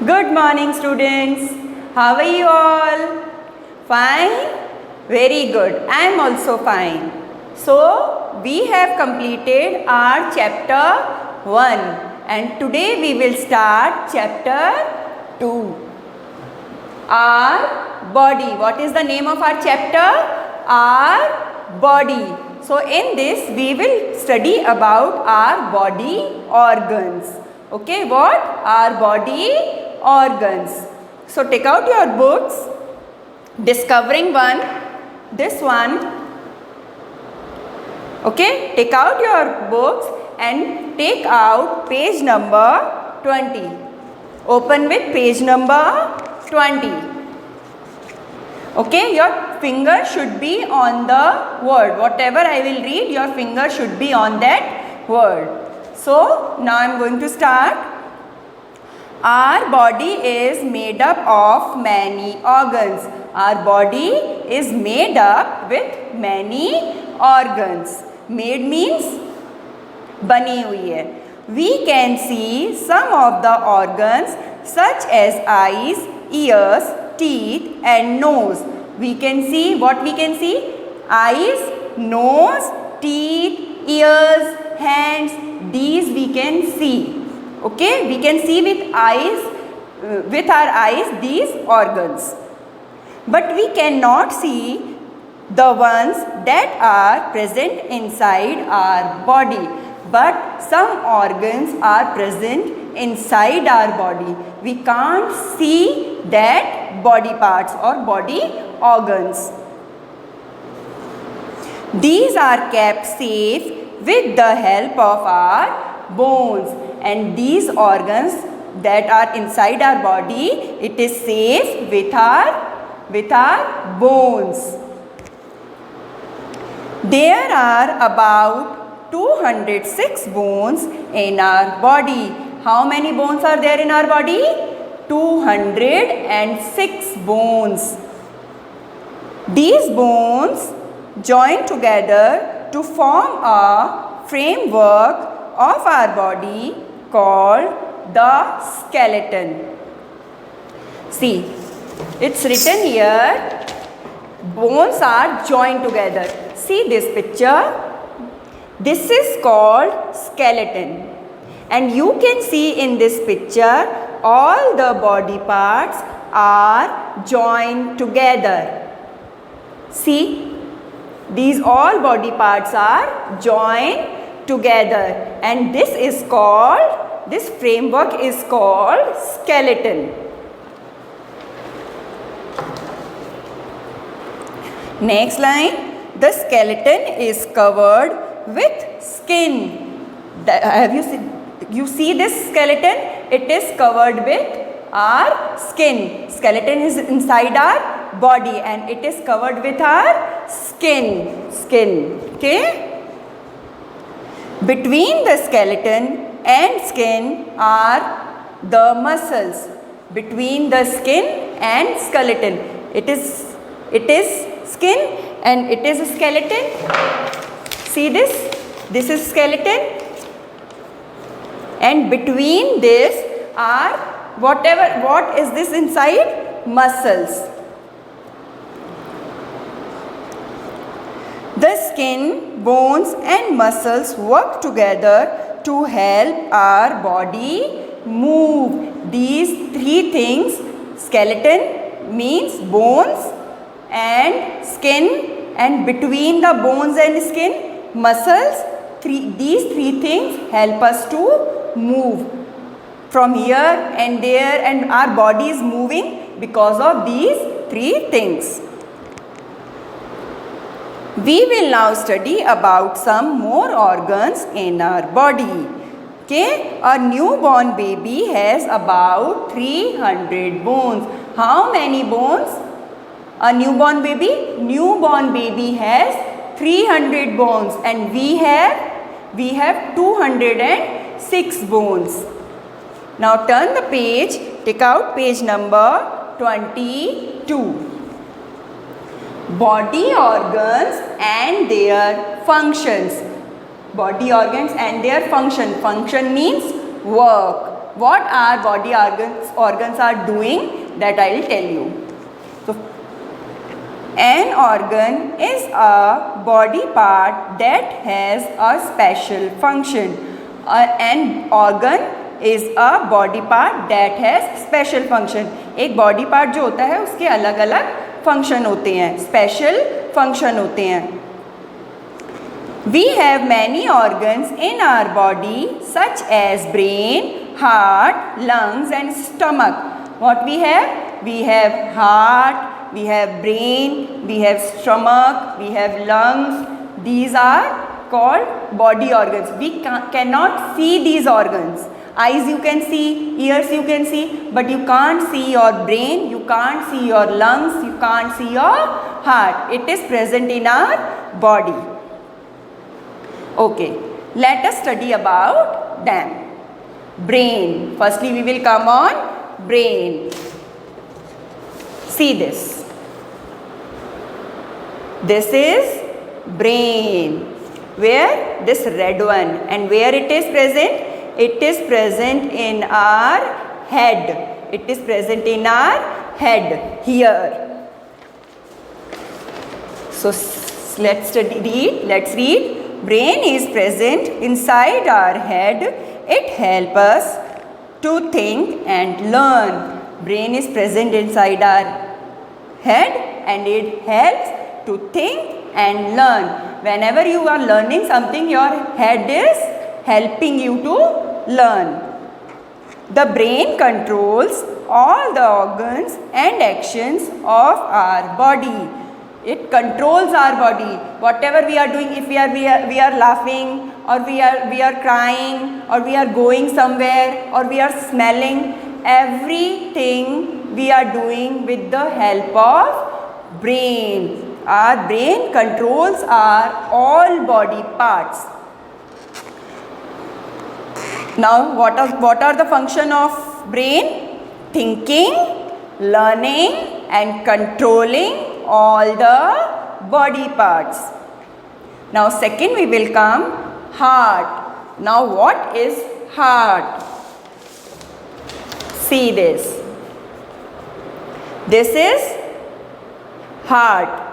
Good morning, students. How are you all? Fine? Very good. I am also fine. So, we have completed our chapter 1 and today we will start chapter 2. Our body. What is the name of our chapter? Our body. So, in this we will study about our body organs. Okay, what? Our body organs. So, take out your books. Discovering one. This one. Okay, take out your books and take out page number 20. Open with page number 20. Okay, your finger should be on the word. Whatever I will read, your finger should be on that word. So, now I am going to start. Our body is made up of many organs. Our body is made up with many organs. Made means बनी हुई है. We can see some of the organs such as eyes, ears, teeth and nose. We can see what we can see? Eyes, nose, teeth, ears, hands. These we can see. Okay, we can see with eyes, with our eyes these organs. But we cannot see the ones that are present inside our body. But some organs are present inside our body. We can't see that body parts or body organs. These are kept safe with the help of our bones, and these organs that are inside our body, it is safe with our bones. There are about 206 bones in our body. How many bones are there in our body? 206 bones. These bones join together to form a framework of our body called the skeleton. See, it's written here, bones are joined together. See this picture. This is called skeleton. And you can see in this picture, all the body parts are joined together. See, these all body parts are joined together, and this framework is called skeleton. Next line, the skeleton is covered with skin. You see this skeleton? It is covered with our skin. Skeleton is inside our body and it is covered with our skin. Okay? Between the skeleton and skin are the muscles. Between the skin and skeleton. It is skin and it is a skeleton. See this? This is skeleton. And between this are what is this inside? Muscles. The skin, bones and muscles work together to help our body move. These three things, skeleton means bones and skin, and between the bones and skin, muscles. These three things help us to move from here and there, and our body is moving because of these three things. We will now study about some more organs in our body. Okay, a newborn baby has about 300 bones. How many bones? A newborn baby? Newborn baby has 300 bones, and we have 206 bones. Now turn the page, take out page number 22. Body organs and their functions. Body organs and their function. Function means work. what our body organs are doing, that I will tell you. So an organ is a body part that has a special function. An organ is a body part that has special function. एक body part जो होता है उसके अलग अलग function होते हैं, special function होते हैं. We have many organs in our body such as brain, heart, lungs and stomach. What we have? We have heart, we have brain, we have stomach, we have lungs. These are called body organs. We cannot see these organs. Eyes you can see, ears you can see, but you can't see your brain, you can't see your lungs, you can't see your heart. It is present in our body. Okay, let us study about them. Brain. Firstly, we will come on brain. See this. This is brain. Where? This red one. And where it is present? It is present in our head. It is present in our head here. So let's read. Let's read. Brain is present inside our head. It helps us to think and learn. Brain is present inside our head and it helps to think and learn. Whenever you are learning something, your head is helping you to learn. The brain controls all the organs and actions of our body. It controls our body. Whatever we are doing, if we are laughing, or we are crying, or we are going somewhere, or we are smelling, everything we are doing with the help of brain. Our brain controls our all body parts. Now, what are the function of brain? Thinking, learning, and controlling all the body parts. Now second we will come heart. Now what is heart? See this. This is heart.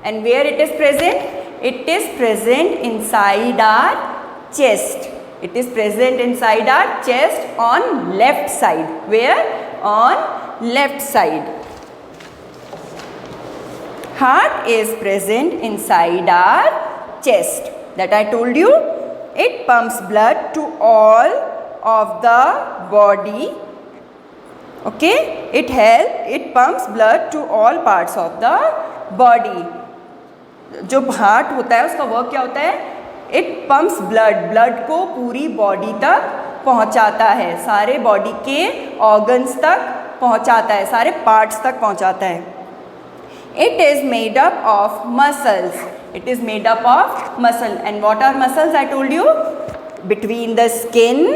And where it is present? It is present inside our chest. It is present inside our chest on left side. Where? On left side. Heart is present inside our chest. That I told you. It pumps blood to all of the body. Okay? It pumps blood to all parts of the body. जो heart होता है उसका work क्या होता है? It pumps blood को पूरी body तक पहुंचाता है, सारे बॉडी के ऑर्गन्स तक पहुंचाता है, सारे पार्ट्स तक पहुंचाता है. It is made up of muscles. It is made up of muscle. And what our muscles? I told you, between the skin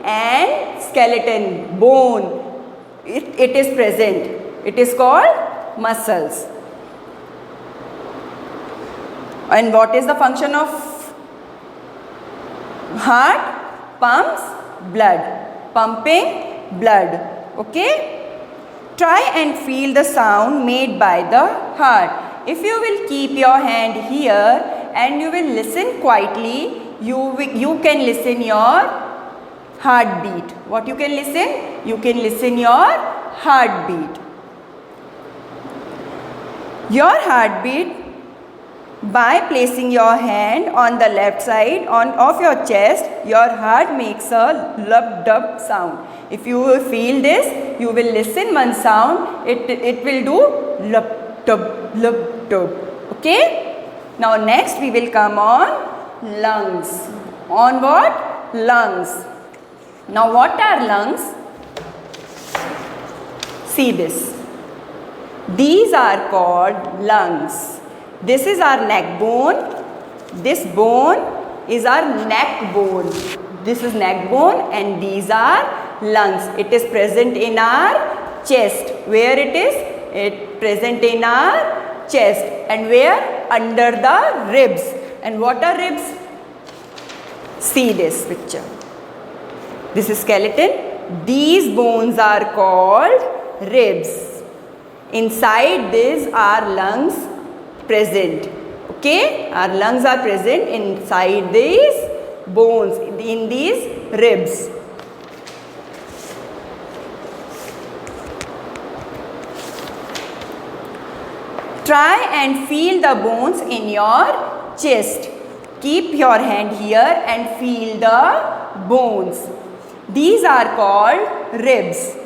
and skeleton, bone, it is present. It is called muscles. And what is the function of heart? Pumps blood, pumping blood. Okay? Try and feel the sound made by the heart. If you will keep your hand here and you will listen quietly, you can listen your heartbeat. What you can listen? You can listen your heartbeat. Your heartbeat, by placing your hand on the left side of your chest, your heart makes a lub-dub sound. If you will feel this, you will listen one sound, it will do lub-dub, lub-dub. Okay? Now next we will come on lungs. On what? Lungs. Now what are lungs? See this. These are called lungs. This is our neck bone. This bone is our neck bone. This is neck bone and these are lungs. It is present in our chest. Where it is? It present in our chest. And where? Under the ribs. And what are ribs? See this picture. This is skeleton These bones are called ribs. Inside these are lungs present. Okay, our lungs are present inside these bones, in these ribs. Try and feel the bones in your chest. Keep your hand here and feel the bones. These are called ribs.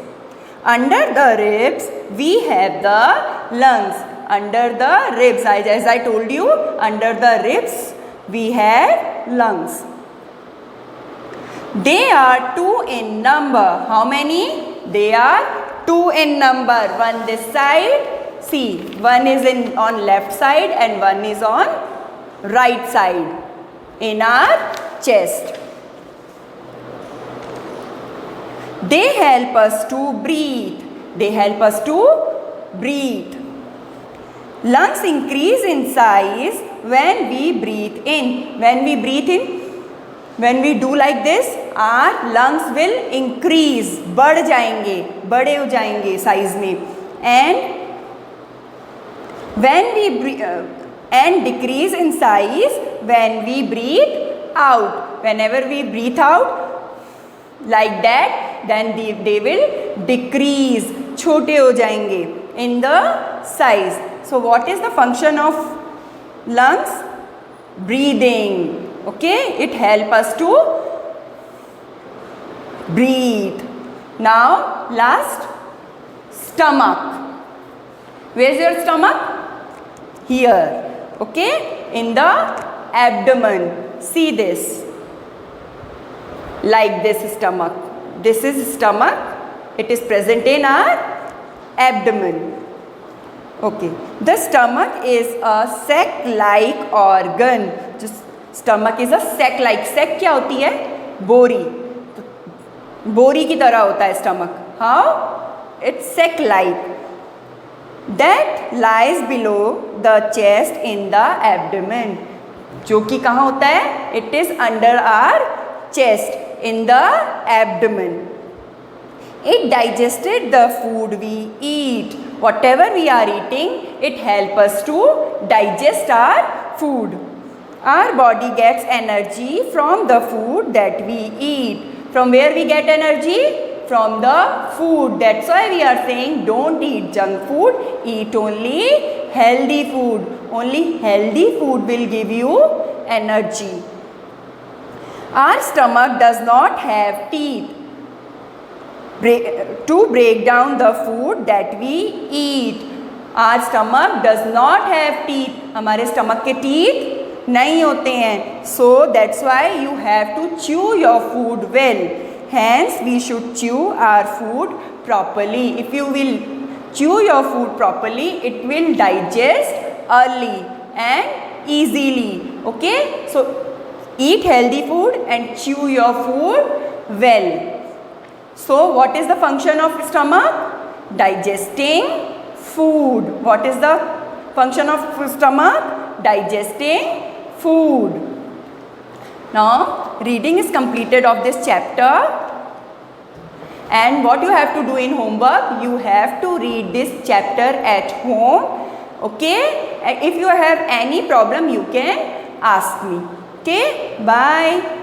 Under the ribs, we have the lungs. Under the ribs, as I told you, under the ribs, we have lungs. They are 2 in number. How many? They are 2 in number. One this side. See, one is on left side and one is on right side in our chest. They help us to breathe. They help us to breathe. Lungs increase in size when we breathe in. When we breathe in, when we do like this, our lungs will increase. बढ़ जाएंगे, बड़े हो जाएंगे size में. And when we breathe, and decrease in size when we breathe out. Whenever we breathe out like that, then they will decrease, छोटे हो जाएंगे in the size. So what is the function of lungs? Breathing. Okay, it helps us to breathe. Now last, stomach. Where's your stomach? Here. Okay, in the abdomen. See this. Like this stomach. This is stomach. It is present in our abdomen. Okay. The stomach is a sac-like organ. Just stomach is a sac-like. Sac क्या होती है? बोरी. बोरी की तरह होता है stomach. How? It's sac-like. That lies below the chest in the abdomen. जो कि कहाँ होता है? It is under our chest in the abdomen. It digested the food we eat. Whatever we are eating, it helps us to digest our food. Our body gets energy from the food that we eat. From where we get energy? From the food. That's why we are saying don't eat junk food, eat only healthy food. Only healthy food will give you energy. Our stomach does not have teeth to break down the food that we eat. Our stomach does not have teeth. हमारे stomach के teeth नहीं होते हैं. So that's why you have to chew your food well. Hence, we should chew our food properly. If you will chew your food properly, it will digest early and easily. Okay? So, eat healthy food and chew your food well. So, what is the function of stomach? Digesting food. What is the function of stomach? Digesting food. Now, reading is completed of this chapter. And what you have to do in homework, you have to read this chapter at home. Okay? And if you have any problem, you can ask me. Okay? Bye.